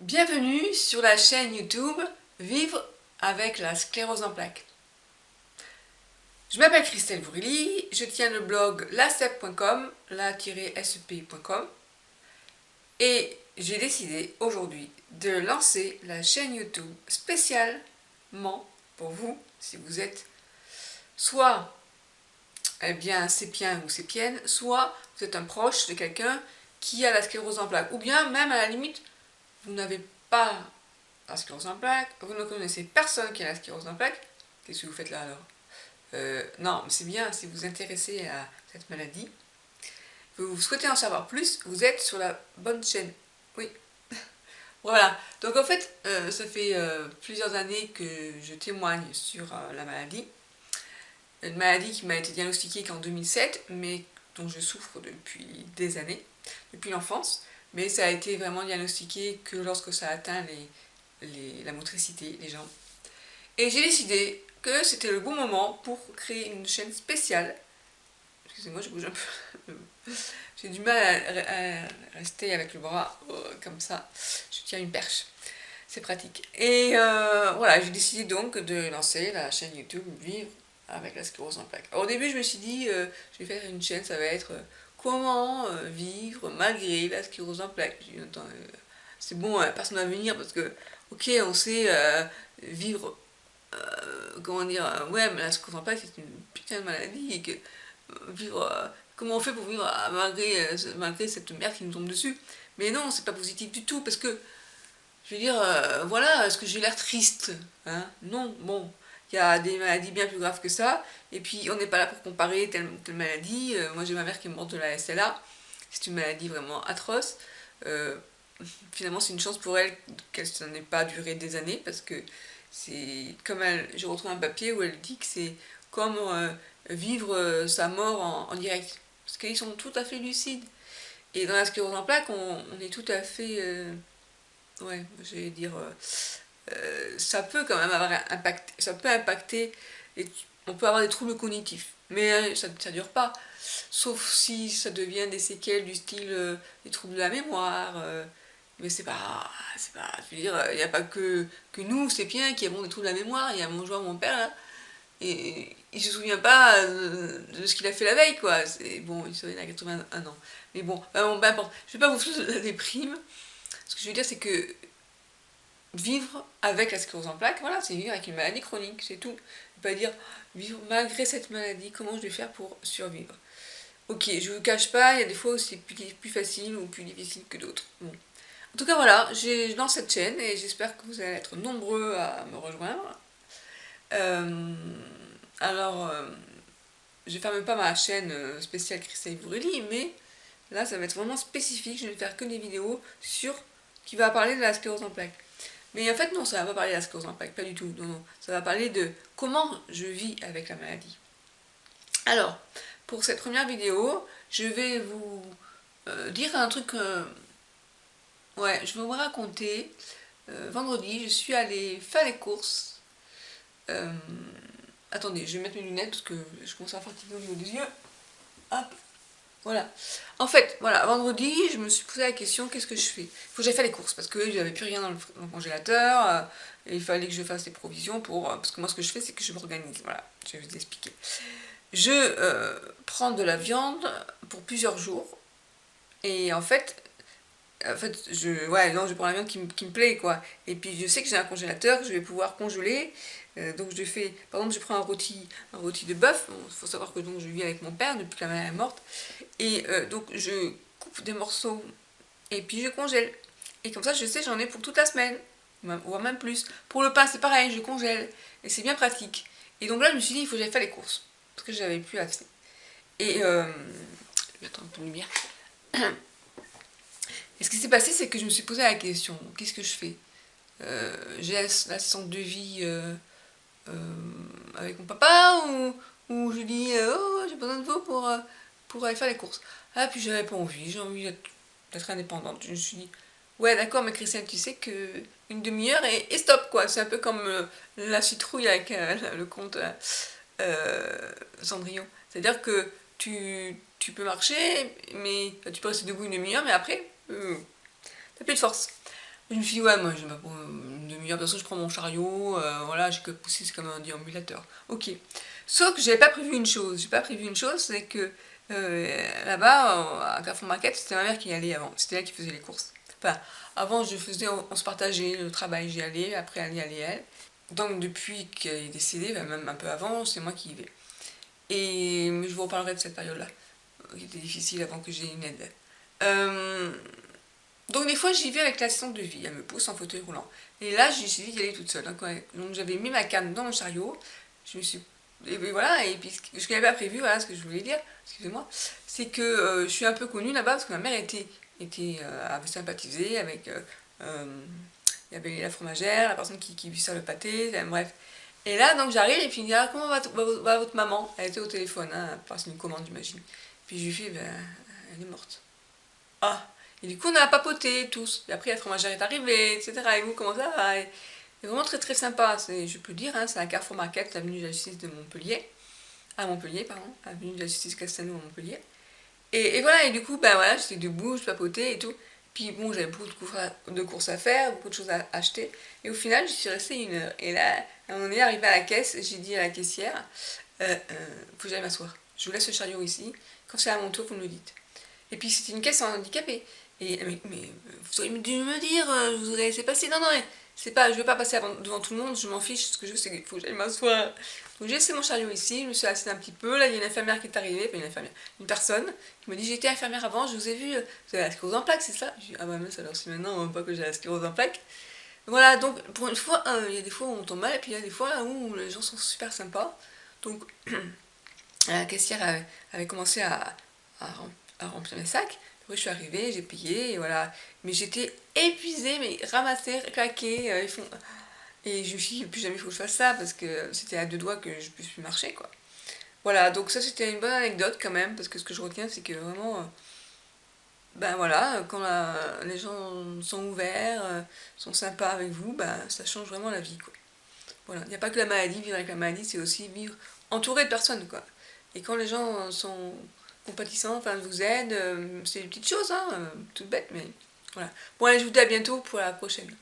Bienvenue sur la chaîne YouTube Vivre avec la sclérose en plaques. Je m'appelle Christelle Bourili, je tiens le blog lasep.com, la-sep.com et j'ai décidé aujourd'hui de lancer la chaîne YouTube spécialement pour vous, si vous êtes soit sépien ou sépienne, soit vous êtes un proche de quelqu'un qui a la sclérose en plaques, ou bien même à la limite, vous n'avez pas la sclérose en plaques, vous ne connaissez personne qui a la sclérose en plaques, qu'est-ce que vous faites là alors? Non, mais c'est bien, si vous vous intéressez à cette maladie, vous souhaitez en savoir plus, vous êtes sur la bonne chaîne. Oui. Voilà, donc en fait, ça fait plusieurs années que je témoigne sur la maladie. Une maladie qui m'a été diagnostiquée qu'en 2007, mais dont je souffre depuis des années, depuis l'enfance. Mais ça a été vraiment diagnostiqué que lorsque ça atteint la motricité, les jambes. Et j'ai décidé que c'était le bon moment pour créer une chaîne spéciale. Excusez-moi, je bouge un peu. J'ai du mal à rester avec le bras comme ça. Je tiens une perche. C'est pratique. Et voilà, j'ai décidé donc de lancer la chaîne YouTube Vivre avec la sclérose en plaques. Alors, au début, je me suis dit, je vais faire une chaîne, ça va être comment vivre malgré la sclérose en plaques. J'ai dit, attends, c'est bon, personne va venir parce que, ok, on sait vivre, comment dire, ouais, mais la sclérose en plaques, c'est une putain de maladie et que vivre, comment on fait pour vivre malgré cette merde qui nous tombe dessus. Mais non, c'est pas positif du tout parce que je veux dire, voilà, est-ce que j'ai l'air triste, hein? Non, bon, il y a des maladies bien plus graves que ça, et puis on n'est pas là pour comparer telle maladie. Moi j'ai ma mère qui est morte de la SLA, c'est une maladie vraiment atroce. Euh, Finalement c'est une chance pour elle qu'elle n'ait pas duré des années, parce que c'est comme elle, je retrouve un papier où elle dit que c'est comme vivre sa mort en direct, parce qu'ils sont tout à fait lucides. Et dans la sclérose en plaques, on est tout à fait... ouais, je vais dire, ça peut quand même avoir impact, ça peut impacter, on peut avoir des troubles cognitifs, mais ça ne dure pas, sauf si ça devient des séquelles du style des troubles de la mémoire, mais je veux dire, il n'y a pas que nous, c'est bien, qui avons des troubles de la mémoire. Il y a mon joueur, mon père, là, et il se souvient pas de ce qu'il a fait la veille, quoi. C'est bon, il a 81 ans, mais bon, peu importe, je vais pas vous foutre de la déprime. Ce que je veux dire, c'est que vivre avec la sclérose en plaques, voilà, c'est vivre avec une maladie chronique, c'est tout. Ne pas dire vivre malgré cette maladie, comment je vais faire pour survivre. Ok, je vous cache pas, il y a des fois où c'est plus facile ou plus difficile que d'autres. Bon. En tout cas, voilà, je lance cette chaîne et j'espère que vous allez être nombreux à me rejoindre. Euh, alors, je ne ferme pas ma chaîne spéciale Christelle Bourili, mais là, ça va être vraiment spécifique. Je ne vais faire que des vidéos qui va parler de la sclérose en plaques. Mais en fait, non, ça va pas parler de la sclérose en plaques, pas du tout. Non, non. Ça va parler de comment je vis avec la maladie. Alors, pour cette première vidéo, je vais vous dire un truc. Ouais, je vais vous raconter. Vendredi, je suis allée faire les courses. Euh, Attendez, je vais mettre mes lunettes parce que je commence à fatiguer au niveau des yeux. Hop. Voilà. En fait, voilà, vendredi, je me suis posé la question, qu'est-ce que je fais? Il faut que j'aille faire les courses, parce que j'avais plus rien dans le congélateur, et il fallait que je fasse des provisions parce que moi, ce que je fais, c'est que je m'organise. Voilà, je vais vous expliquer. Je prends de la viande pour plusieurs jours, et ouais, non, je prends la viande qui me plaît, quoi. Et puis, je sais que j'ai un congélateur, que je vais pouvoir congeler. Donc, par exemple, je prends un rôti de bœuf. Il faut savoir que donc, je vis avec mon père depuis que la mère est morte. Et donc, je coupe des morceaux et puis je congèle. Et comme ça, je sais, j'en ai pour toute la semaine, voire même plus. Pour le pain, c'est pareil, je congèle. Et c'est bien pratique. Et donc là, je me suis dit, il faut que j'aille faire les courses. Parce que j'avais plus assez. Et, je vais attendre un peu de lumière. Et ce qui s'est passé, c'est que je me suis posé la question, qu'est-ce que je fais? J'ai l'assistante de vie avec mon papa, ou je dis, oh, j'ai besoin de vous pour aller faire les courses. Ah, puis j'avais pas envie, j'ai envie d'être indépendante. Je me suis dit, ouais, d'accord, mais Christelle, tu sais que une demi-heure et stop, quoi. C'est un peu comme la citrouille avec le conte Cendrillon. C'est-à-dire que tu peux marcher, mais tu peux rester debout une demi-heure, mais après, t'as plus de force. Je me suis dit, ouais, moi, je vais pas pour une demi-heure, de toute façon, je prends mon chariot, voilà, j'ai que pousser, c'est comme un déambulateur. Ok. Sauf que j'avais pas prévu une chose. J'ai pas prévu une chose, c'est que là-bas, à Carrefour Market, c'était ma mère qui y allait avant. C'était elle qui faisait les courses. Enfin, avant, je faisais, on se partageait le travail, j'y allais, après, elle y allait elle. Donc, depuis qu'elle est décédée, enfin, même un peu avant, c'est moi qui y vais. Et je vous reparlerai de cette période-là, qui était difficile avant que j'aie une aide. Euh, donc des fois j'y vais avec l'assistante de vie, elle me pousse en fauteuil roulant. Et là j'ai décidé d'y aller toute seule. Donc, ouais. Donc j'avais mis ma canne dans le chariot, je me suis... Et voilà, et puis ce que j'avais pas prévu, voilà ce que je voulais dire, excusez-moi, c'est que je suis un peu connue là-bas parce que ma mère avait sympathisé avec... il y avait la fromagère, la personne qui lui sert le pâté, bref. Et là, donc j'arrive et puis il me dit ah, comment va votre maman? Elle était au téléphone, hein, parce une commande, j'imagine. Puis je lui fais ben, elle est morte. Ah! Et du coup, on a papoté tous. Et après, la fromagère est arrivée, etc. Et vous, comment ça va? Et vraiment très très sympa. Je peux le dire, hein, c'est à Carrefour Market, avenue de la Justice de Montpellier. À Montpellier, pardon. Avenue de la Justice Castelnau à Montpellier. Et voilà, et du coup, ben voilà, j'étais debout, je papotais et tout. Puis bon, j'avais beaucoup de courses à faire, beaucoup de choses à acheter. Et au final, je suis restée 1 heure. Et là, on est arrivé à la caisse, j'ai dit à la caissière, faut que j'aille m'asseoir. Je vous laisse le chariot ici. Quand c'est à mon tour, vous me le dites. Et puis c'était une caisse en handicapé. Et vous auriez dû me dire, je vous aurais laissé passer. Non, non, mais c'est pas, je vais pas passer devant tout le monde, je m'en fiche. Ce que je veux, c'est qu'il faut que j'aille m'asseoir. Donc j'ai laissé mon chariot ici, je me suis assise un petit peu. Là, il y a une infirmière qui est arrivée, enfin une personne qui me dit j'étais infirmière avant, je vous ai vu, vous avez la sclérose en plaques, c'est ça? Je dis ah bah mais alors c'est maintenant pas que j'ai la sclérose en plaques. Voilà, donc pour une fois, il y a des fois où on tombe mal, et puis il y a des fois là où les gens sont super sympas. Donc la caissière avait commencé à, à remplir mes sacs. Après, je suis arrivée, j'ai payé, et voilà. Mais j'étais épuisée, mais ramassée, claquée. Et je me suis dit, plus jamais il faut que je fasse ça, parce que c'était à 2 doigts que je puisse plus marcher, quoi. Voilà, donc ça c'était une bonne anecdote quand même, parce que ce que je retiens, c'est que vraiment, ben voilà, quand les gens sont ouverts, sont sympas avec vous, ben ça change vraiment la vie, quoi. Voilà, il n'y a pas que la maladie, vivre avec la maladie, c'est aussi vivre entouré de personnes, quoi. Et quand les gens sont compatissants, enfin vous aident, c'est des petites choses, hein, toutes bêtes, mais voilà. Bon allez, je vous dis à bientôt pour la prochaine.